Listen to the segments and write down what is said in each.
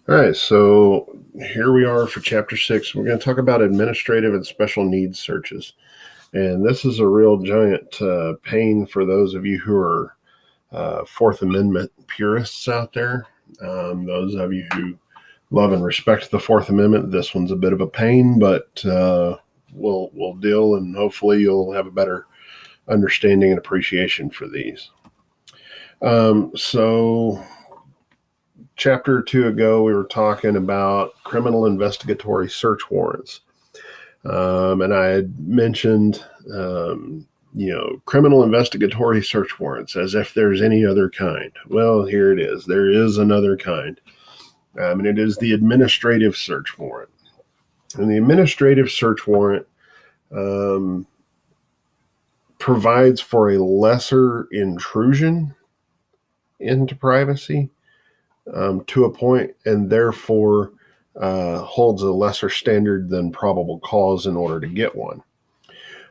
All right, so here we are for chapter 6. We're going to talk about administrative and special needs searches. And this is a real giant pain for those of you who are Fourth Amendment purists out there. Those of you who love and respect the Fourth Amendment, this one's a bit of a pain, but we'll deal, and hopefully you'll have a better understanding and appreciation for these. So chapter 2 ago, we were talking about criminal investigatory search warrants. And I had mentioned, criminal investigatory search warrants as if there's any other kind. Well, here it is. There is another kind. And it is the administrative search warrant. And the administrative search warrant provides for a lesser intrusion into privacy to a point, and therefore holds a lesser standard than probable cause in order to get one.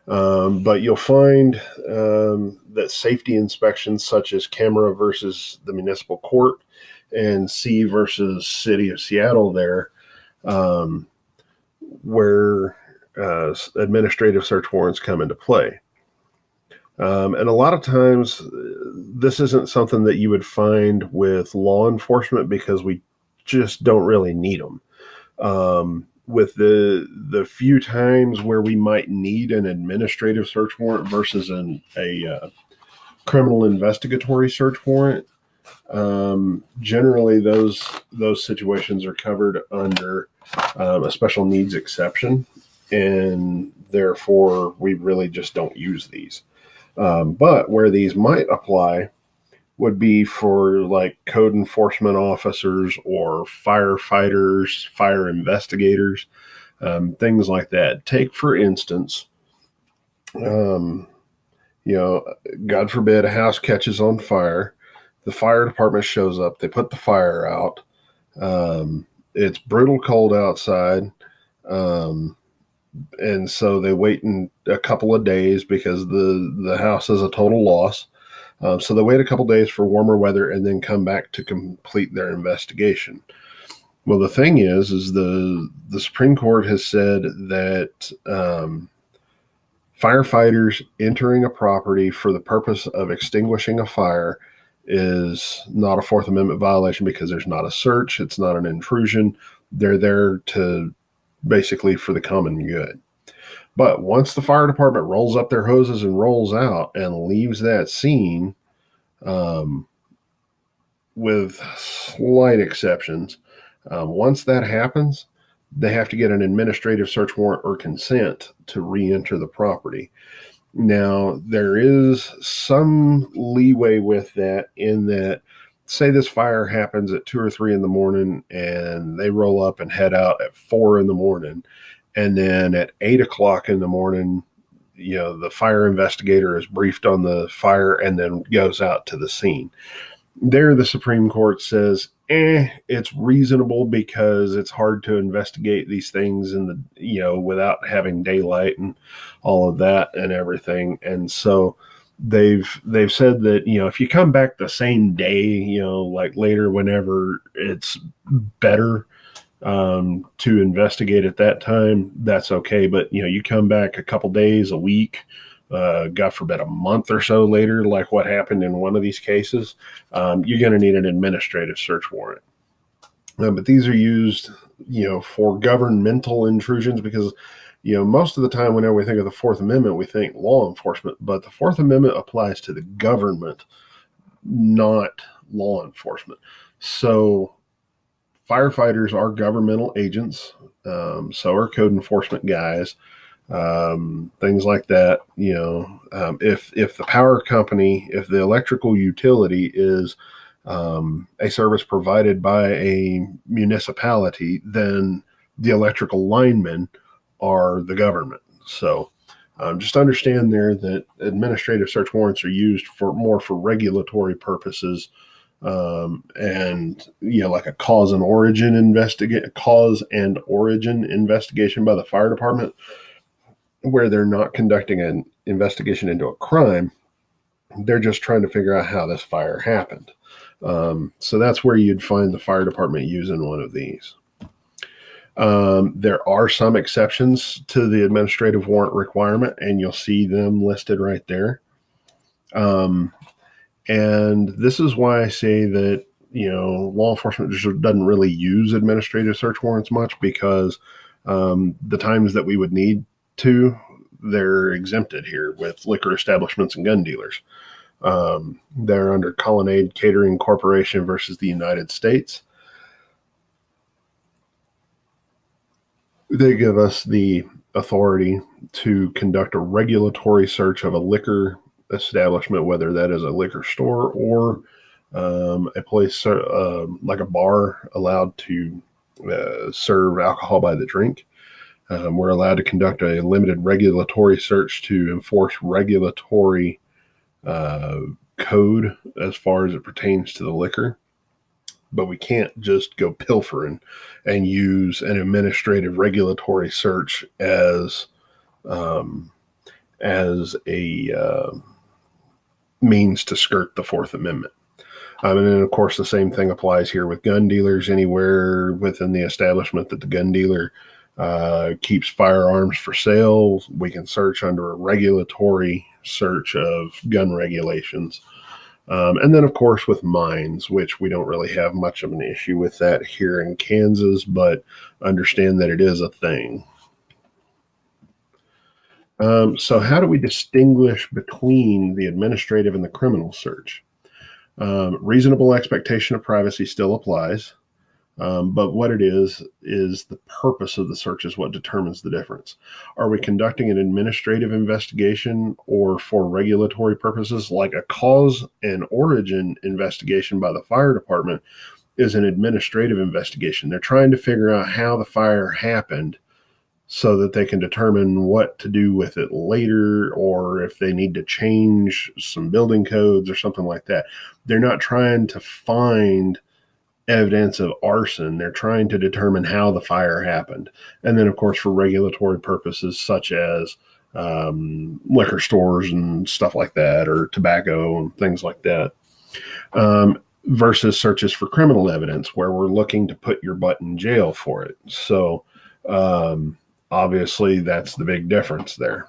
But you'll find that safety inspections such as camera versus the municipal court and C versus City of Seattle there, where administrative search warrants come into play. And a lot of times, this isn't something that you would find with law enforcement because we just don't really need them. With the few times where we might need an administrative search warrant versus a criminal investigatory search warrant, generally those situations are covered under a special needs exception, and therefore we really just don't use these. But where these might apply would be for like code enforcement officers or firefighters, fire investigators, things like that. Take, for instance, God forbid a house catches on fire. The fire department shows up. They put the fire out. It's brutal cold outside. And so they wait in a couple of days because the house is a total loss. So they wait a couple of days for warmer weather and then come back to complete their investigation. Well, the thing is the Supreme Court has said that firefighters entering a property for the purpose of extinguishing a fire is not a Fourth Amendment violation because there's not a search. It's not an intrusion. They're there to basically for the common good. But once the fire department rolls up their hoses and rolls out and leaves that scene, with slight exceptions, once that happens, they have to get an administrative search warrant or consent to re-enter the property. Now, there is some leeway with that in that, say this fire happens at 2 or 3 in the morning and they roll up and head out at 4 in the morning. And then at 8 o'clock in the morning, the fire investigator is briefed on the fire and then goes out to the scene. There, the Supreme Court says, it's reasonable because it's hard to investigate these things without having daylight and all of that and everything. And so they've said that, if you come back the same day, like later, whenever it's better to investigate at that time, that's okay. But, you come back a couple days, a week, God forbid, a month or so later, like what happened in one of these cases, you're going to need an administrative search warrant. But these are used, for governmental intrusions because, most of the time whenever we think of the Fourth Amendment, we think law enforcement, but the Fourth Amendment applies to the government, not law enforcement. So firefighters are governmental agents. So are code enforcement guys. Things like that. If the power company, if the electrical utility is a service provided by a municipality, then the electrical linemen are the government. So just understand there that administrative search warrants are used for regulatory purposes, and like a cause and origin investigation by the fire department, where they're not conducting an investigation into a crime. They're just trying to figure out how this fire happened. So that's where you'd find the fire department using one of these. There are some exceptions to the administrative warrant requirement, and you'll see them listed right there. And this is why I say that, law enforcement just doesn't really use administrative search warrants much, because the times that we would need to, they're exempted here with liquor establishments and gun dealers. They're under Colonnade Catering Corporation versus the United States. They give us the authority to conduct a regulatory search of a liquor establishment, whether that is a liquor store or a place like a bar allowed to serve alcohol by the drink. We're allowed to conduct a limited regulatory search to enforce regulatory code as far as it pertains to the liquor. But we can't just go pilfering and use an administrative regulatory search as a means to skirt the Fourth Amendment. And then, of course, the same thing applies here with gun dealers. Anywhere within the establishment that the gun dealer keeps firearms for sale, we can search under a regulatory search of gun regulations. And then, of course, with mines, which we don't really have much of an issue with that here in Kansas, but understand that it is a thing. So how do we distinguish between the administrative and the criminal search? Reasonable expectation of privacy still applies. But what it is the purpose of the search is what determines the difference. Are we conducting an administrative investigation, or for regulatory purposes, like a cause and origin investigation by the fire department is an administrative investigation? They're trying to figure out how the fire happened so that they can determine what to do with it later, or if they need to change some building codes or something like that. They're not trying to find evidence of arson. They're trying to determine how the fire happened. And then, of course, for regulatory purposes, such as liquor stores and stuff like that, or tobacco and things like that, versus searches for criminal evidence, where we're looking to put your butt in jail for it. So obviously, that's the big difference there.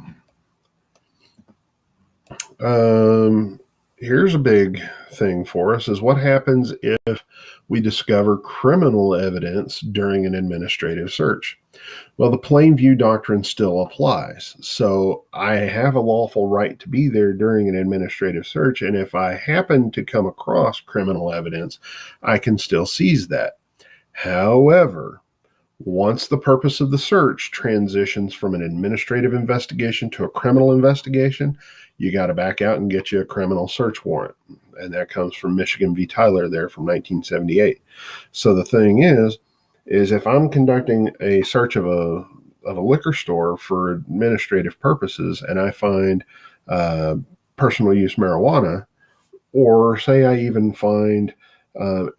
Here's a big thing for us is what happens if we discover criminal evidence during an administrative search. Well, the plain view doctrine still applies. So I have a lawful right to be there during an administrative search. And if I happen to come across criminal evidence, I can still seize that. However, once the purpose of the search transitions from an administrative investigation to a criminal investigation, you got to back out and get you a criminal search warrant. And that comes from Michigan v. Tyler there from 1978. So the thing is if I'm conducting a search of a liquor store for administrative purposes and I find personal use marijuana, or say I even find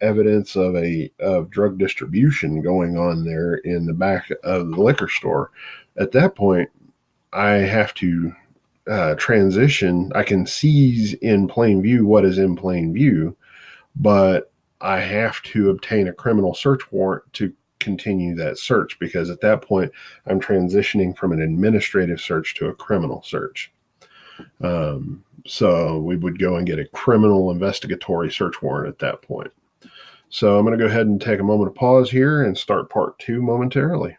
evidence of drug distribution going on there in the back of the liquor store, at that point, I have to transition. I can seize in plain view what is in plain view, but I have to obtain a criminal search warrant to continue that search, because at that point, I'm transitioning from an administrative search to a criminal search. So we would go and get a criminal investigatory search warrant at that point. So I'm going to go ahead and take a moment of pause here and start part 2 momentarily.